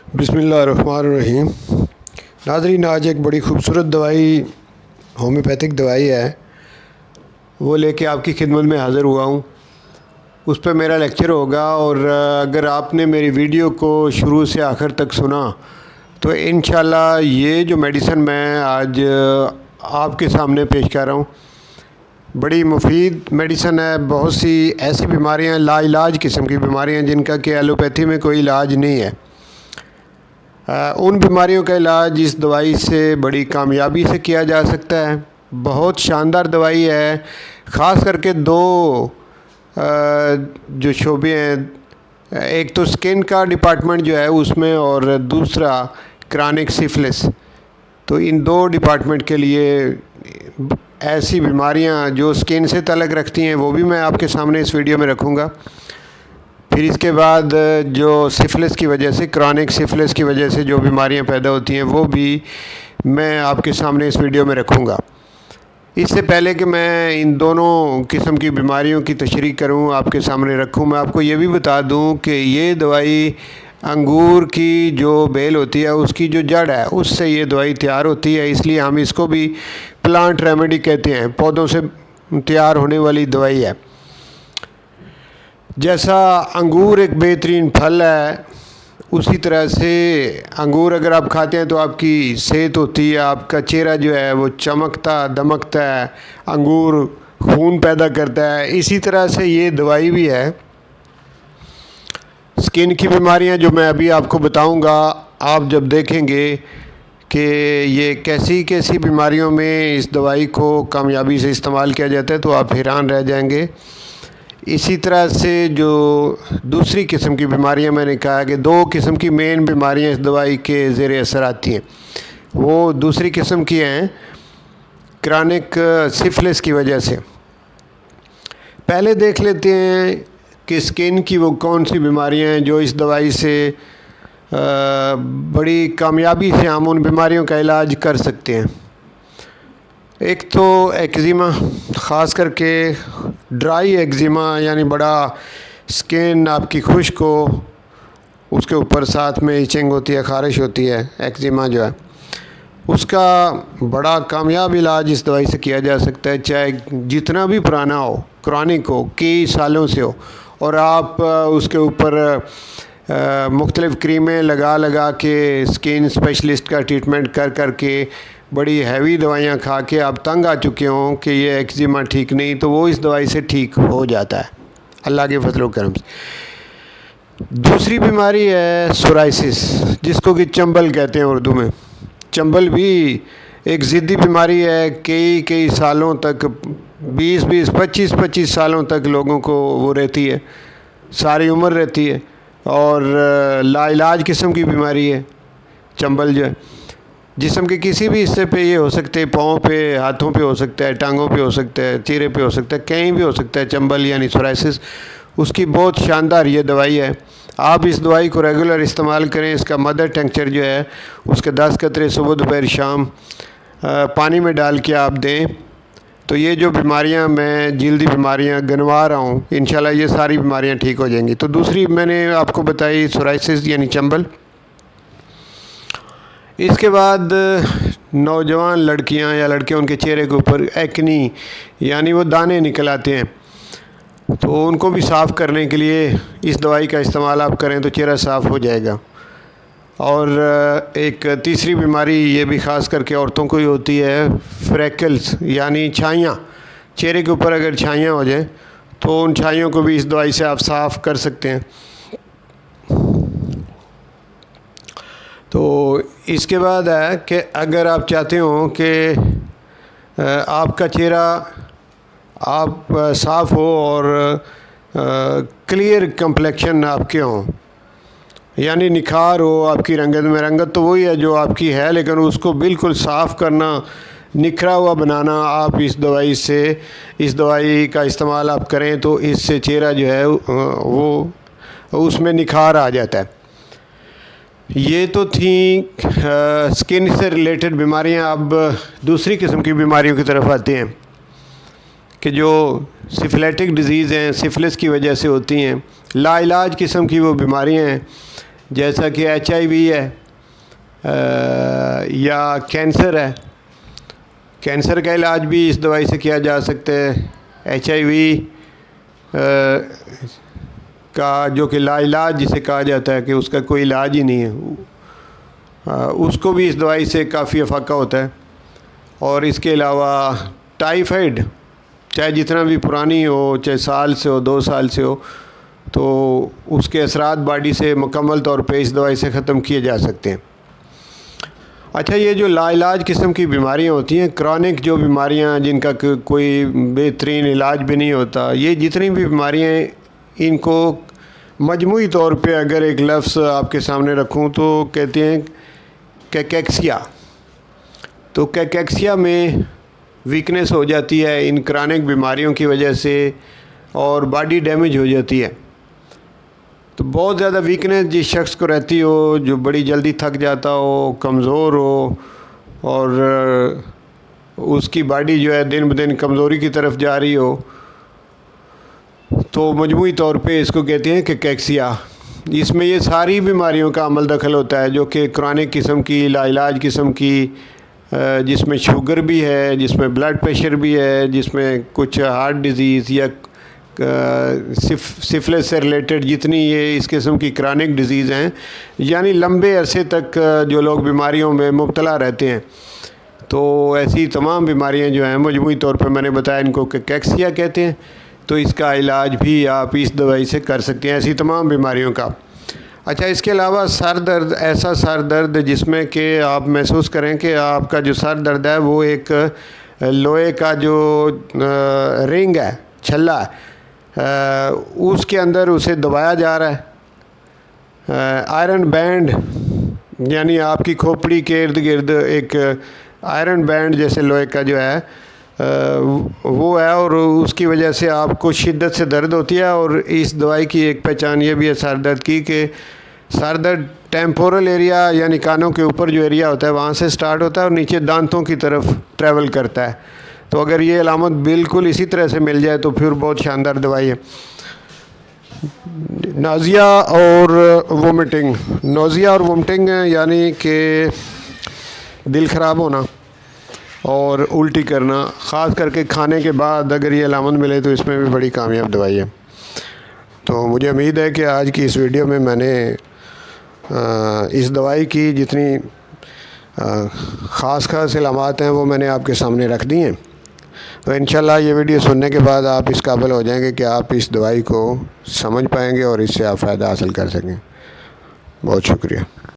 बिस्मिल्लाहिर्रहमानिर्रहीम। नाज़रीन, आज एक बड़ी ख़ूबसूरत दवाई, होम्योपैथिक दवाई है, वो लेके आपकी खिदमत में हाज़िर हुआ हूँ। उस पर मेरा लेक्चर होगा और अगर आपने मेरी वीडियो को शुरू से आखिर तक सुना तो इंशाल्लाह ये जो मेडिसिन मैं आज आपके सामने पेश कर रहा हूँ बड़ी मुफीद मेडिसिन है। बहुत सी ऐसी बीमारियाँ, लाइलाज किस्म की बीमारियाँ जिनका कि एलोपैथी में कोई इलाज नहीं है, उन बीमारियों का इलाज इस दवाई से बड़ी कामयाबी से किया जा सकता है। बहुत शानदार दवाई है। ख़ास करके दो जो शोबे हैं, एक तो स्किन का डिपार्टमेंट जो है उसमें, और दूसरा क्रॉनिक सिफिलिस। तो इन दो डिपार्टमेंट के लिए ऐसी बीमारियां जो स्किन से ताल्लुक़ रखती हैं वो भी मैं आपके सामने इस वीडियो में रखूँगा। फिर इसके बाद जो सिफिलिस की वजह से, क्रॉनिक सिफिलिस की वजह से जो बीमारियां पैदा होती हैं वो भी मैं आपके सामने इस वीडियो में रखूँगा। इससे पहले कि मैं इन दोनों किस्म की बीमारियों की तशरीह करूँ, आपके सामने रखूँ, मैं आपको ये भी बता दूँ कि ये दवाई अंगूर की जो बेल होती है उसकी जो जड़ है उससे ये दवाई तैयार होती है, इसलिए हम इसको भी प्लांट रेमेडी कहते हैं। पौधों से तैयार होने वाली दवाई है। जैसा अंगूर एक बेहतरीन फल है, उसी तरह से अंगूर अगर आप खाते हैं तो आपकी सेहत होती है, आपका चेहरा जो है वो चमकता दमकता है, अंगूर खून पैदा करता है। इसी तरह से ये दवाई भी है। स्किन की बीमारियां जो मैं अभी आपको बताऊंगा, आप जब देखेंगे कि ये कैसी कैसी बीमारियों में इस दवाई को कामयाबी से इस्तेमाल किया जाता है, तो आप हैरान रह जाएंगे। इसी तरह से जो दूसरी किस्म की बीमारियां, मैंने कहा कि दो किस्म की मेन बीमारियां इस दवाई के ज़ेरे असर आती हैं, वो दूसरी किस्म की हैं क्रॉनिक सिफिलिस की वजह से। पहले देख लेते हैं कि स्किन की वो कौन सी बीमारियां हैं जो इस दवाई से बड़ी कामयाबी से हम उन बीमारियों का इलाज कर सकते हैं। एक तो एक्जिमा, ख़ास करके ड्राई एक्जिमा, यानी बड़ा स्किन आपकी खुश्क हो, उसके ऊपर साथ में इचिंग होती है, ख़ारिश होती है, एक्जिमा जो है उसका बड़ा कामयाब इलाज इस दवाई से किया जा सकता है। चाहे जितना भी पुराना हो, क्रॉनिक हो, कई सालों से हो, और आप उसके ऊपर मुख्तलिफ़ क्रीमें लगा के, स्किन स्पेशलिस्ट का ट्रीटमेंट कर के, बड़ी हैवी दवाइयाँ खा के आप तंग आ चुके हों कि ये एक्जिमा ठीक नहीं, तो वो इस दवाई से ठीक हो जाता है अल्लाह के फजल करम से। दूसरी बीमारी है सोराइसिस, जिसको कि चंबल कहते हैं उर्दू में। चंबल भी एक ज़िद्दी बीमारी है। कई सालों तक, 20-20, 25-25 सालों तक लोगों को वो रहती है, सारी उम्र रहती है, और लाइलाज किस्म की बीमारी है चंबल जो है। जिस्म के किसी भी हिस्से पे ये हो सकते हैं, पाँव पे, हाथों पे हो सकता है, टांगों पे हो सकता है, चेहरे पे हो सकता है, कहीं भी हो सकता है चंबल यानी सोराइसिस। उसकी बहुत शानदार ये दवाई है। आप इस दवाई को रेगुलर इस्तेमाल करें। इसका मदर टिंक्चर जो है उसके 10 कतरे सुबह दोपहर शाम पानी में डाल के आप दें, तो ये जो बीमारियां, मैं जल्दी बीमारियां गिनवा रहा हूँ, इंशाल्लाह ये सारी बीमारियां ठीक हो जाएंगी। तो दूसरी मैंने आपको बताई सोराइसिस यानी चंबल। इसके बाद नौजवान लड़कियां या लड़के, उनके चेहरे के ऊपर एक्नी यानी वो दाने निकल आते हैं, तो उनको भी साफ़ करने के लिए इस दवाई का इस्तेमाल आप करें तो चेहरा साफ़ हो जाएगा। और एक तीसरी बीमारी ये भी ख़ास करके औरतों को ही होती है, फ्रैकल्स यानी छाइयाँ। चेहरे के ऊपर अगर छाइयाँ हो जाएं तो उन छाइयों को भी इस दवाई से आप साफ़ कर सकते हैं। तो इसके बाद है कि अगर आप चाहते हो कि आपका चेहरा आप साफ़ हो और क्लियर कंप्लेक्शन आपके हों, यानी निखार हो आपकी रंगत में। रंगत तो वही है जो आपकी है, लेकिन उसको बिल्कुल साफ़ करना, निखरा हुआ बनाना, आप इस दवाई से, इस दवाई का इस्तेमाल आप करें तो इससे चेहरा जो है वो उसमें निखार आ जाता है। ये तो थी स्किन से रिलेटेड बीमारियां। अब दूसरी किस्म की बीमारियों की तरफ आते हैं कि जो सिफिलिटिक डिज़ीज़ हैं, सिफिलिस की वजह से होती हैं, लाइलाज किस्म की वो बीमारियां हैं जैसा कि HIV है या कैंसर है। कैंसर का इलाज भी इस दवाई से किया जा सकता है। HIV का जो कि लाइलाज जिसे कहा जाता है कि उसका कोई इलाज ही नहीं है, उसको भी इस दवाई से काफ़ी अफाका होता है। और इसके अलावा टाइफाइड, चाहे जितना भी पुरानी हो, चाहे साल से हो, 2 साल से हो, तो उसके असरात बॉडी से मुकम्मल तौर पे इस दवाई से ख़त्म किए जा सकते हैं। अच्छा, ये जो लाइलाज किस्म की बीमारियां होती हैं, क्रॉनिक जो बीमारियां जिनका कोई बेहतरीन इलाज भी नहीं होता, ये जितनी भी बीमारियां हैं, इनको मजमूई तौर पे अगर एक लफ्ज़ आपके सामने रखूं तो कहते हैं कैकेक्सिया। तो कैकेक्सिया में वीकनेस हो जाती है इन क्रॉनिक बीमारियों की वजह से और बॉडी डैमेज हो जाती है। तो बहुत ज़्यादा वीकनेस जिस शख्स को रहती हो, जो बड़ी जल्दी थक जाता हो, कमज़ोर हो और उसकी बॉडी जो है दिन ब दिन कमज़ोरी की तरफ जा रही हो, तो मजमूई तौर पे इसको कहते हैं कैकेक्सिया। इसमें ये सारी बीमारियों का अमल दखल होता है जो कि क्रॉनिक किस्म की, लाइलाज किस्म की, जिसमें शुगर भी है, जिसमें ब्लड प्रेशर भी है, जिसमें कुछ हार्ट डिज़ीज़ या सिफिलिस से रिलेटेड जितनी ये इस किस्म की क्रॉनिक डिज़ीज़ हैं, यानी लंबे अरसे तक जो लोग बीमारियों में मुब्तला रहते हैं, तो ऐसी तमाम बीमारियां जो हैं मजमूई तौर पे मैंने बताया इनको कैकेक्सिया कहते हैं। तो इसका इलाज भी आप इस दवाई से कर सकते हैं, ऐसी तमाम बीमारियों का। अच्छा, इसके अलावा सर दर्द, ऐसा सर दर्द जिसमें कि आप महसूस करें कि आपका जो सर दर्द है वो एक लोहे का जो रिंग है, छल्ला है, उसके अंदर उसे दबाया जा रहा है। आयरन बैंड, यानी आपकी खोपड़ी के इर्द गिर्द एक आयरन बैंड जैसे लोहे का जो है वो है, और उसकी वजह से आपको शिद्दत से दर्द होती है। और इस दवाई की एक पहचान ये भी है सर दर्द की कि सर दर्द टेम्पोरल एरिया यानी कानों के ऊपर जो एरिया होता है वहाँ से स्टार्ट होता है और नीचे दांतों की तरफ ट्रैवल करता है। तो अगर ये अलामत बिल्कुल इसी तरह से मिल जाए तो फिर बहुत शानदार दवाई है। नाज़िया और वोमिटिंग, नाज़िया और वोमिटिंग यानी कि दिल ख़राब होना और उल्टी करना, ख़ास करके खाने के बाद अगर ये अलामत मिले तो इसमें भी बड़ी कामयाब दवाई है। तो मुझे उम्मीद है कि आज की इस वीडियो में मैंने इस दवाई की जितनी ख़ास इलामात हैं वो मैंने आपके सामने रख दी हैं। तो इंशाल्लाह ये वीडियो सुनने के बाद आप इस काबिल हो जाएंगे कि आप इस दवाई को समझ पाएंगे और इससे आप फ़ायदा हासिल कर सकें। बहुत शुक्रिया।